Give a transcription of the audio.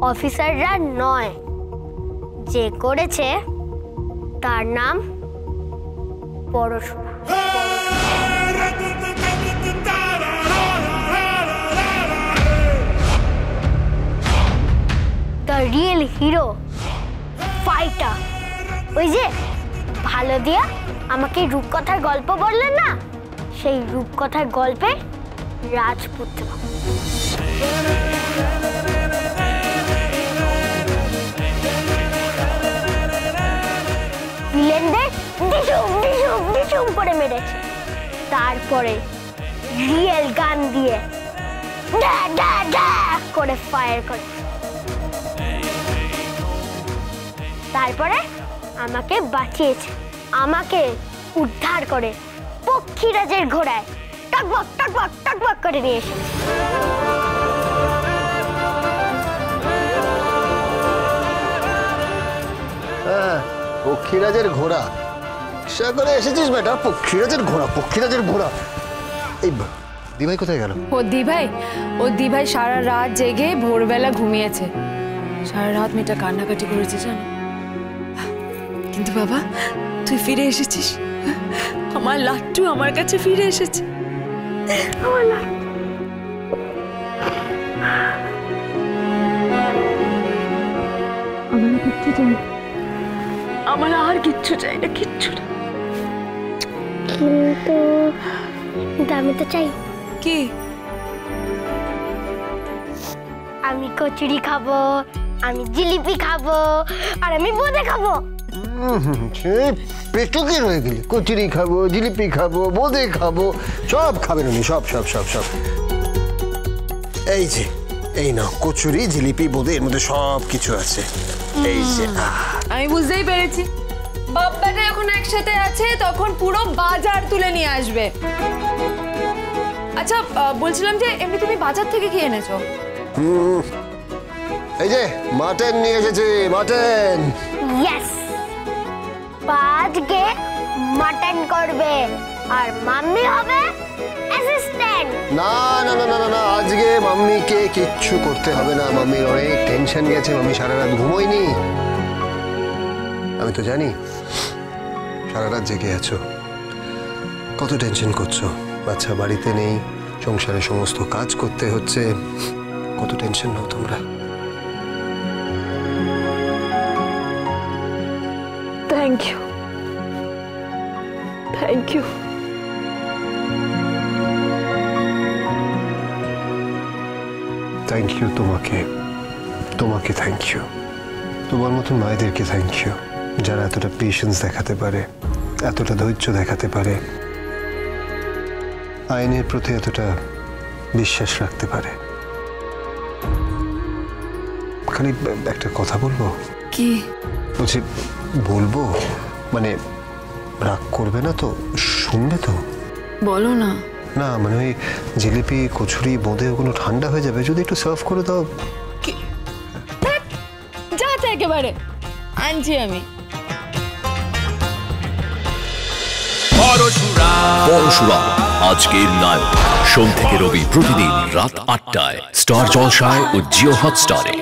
অফিসাররা নয়, যে করেছে তার নাম Parshuram. The real hero fighter. ওই যে ভালো দিয়া আমাকে রূপকথার গল্প বললেন না, সেই রূপকথার গল্পে রাজপুত্র। ভিলেনদের ডিসুম করে মেরেছে, তারপরে রিয়েল গান দিয়ে ডা ডা ডা করে ফায়ার করে, তারপরে আমাকে বাঁচিয়েছে, আমাকে উদ্ধার করে পক্ষীরাজের ঘোড়ায় টকবক টকবক টকবক করে নিয়ে এসেছে। পক্ষীরাজের ঘোড়া করে এসেছিস বেটা? পক্ষীরাজের ঘোড়া, পক্ষীরাজের ঘোড়া। এই দিভাই কোথায় গেল? ও দিভাই সারা রাত জেগে ভোরবেলা ঘুমিয়েছে। সারা রাত মেয়েটা কান্নাকাটি করেছে জানো। কিন্তু বাবা তুই ফিরে এসেছিস, আমার লাট্টু আমার কাছে ফিরে এসেছে। আমার আমার আর কিচ্ছু চাই না, কিচ্ছু না। কিন্তু আমি তো চাই। কি? আমি কচুরি খাবো, আমি জিলিপি খাবো, আর আমি বোঁদে খাবো। পেটুকে রয়ে গেলি, কচুরি খাবো, জিলিপি খাবো, বোঁদে খাবো, সব খাবেন উনি, সব সব সব সব। এই যে এই না, কচুরি জিলিপি বোঁদে এর মধ্যে সব কিছু আছে। এই যে আমি বুঝতেই পেরেছি, বাপ্পাটা যখন একসাথে আছে তখন পুরো বাজার তুলে নিয়ে আসবে। আচ্ছা বলছিলাম যে এমনি তুমি বাজার থেকে কি এনেছো? এই যে মাটন নিয়ে এসেছি, মাটন। ইয়েস, আজকে মাটন করবে আর মাম্মি হবে অ্যাসিস্ট্যান্ট। না না না না না, আজকে মাম্মিকে কিচ্ছু করতে হবে না। মাম্মির অনেক টেনশন গেছে, মাম্মি সারা রাত ঘুমোয়নি। আমি তো জানি সারা রাত জেগে আছো, কত টেনশন করছো। বাচ্চা বাড়িতে নেই, সংসারে সমস্ত কাজ করতে হচ্ছে, কত টেনশন নাও তোমরা। Thank you, thank you. Thank you তোমাকে, তোমাকে থ্যাংক ইউ। তোমার মতন মায়েদেরকে থ্যাংক ইউ, যারা এতটা পেশেন্স দেখাতে পারে, এতটা ধৈর্য দেখাতে পারে, আইনের প্রতি এতটা বিশ্বাস রাখতে পারে। খালি একটা কথা বলবো? কি বলছি? বলবো মানে রাগ করবে না তো? শুনবে তো? বলো না। না মানে ওই জিলিপি কচুরি বোঁদে ওগুলো ঠান্ডা হয়ে যাবে, যদি একটু সার্ভ করে দাও। যাতে একেবারে আনছি আমি। পরশুরাম আজকের নায়ক, সোম থেকে রবি প্রতিদিন রাত ৮টায় স্টার জলসায় ও জিও হটস্টারে।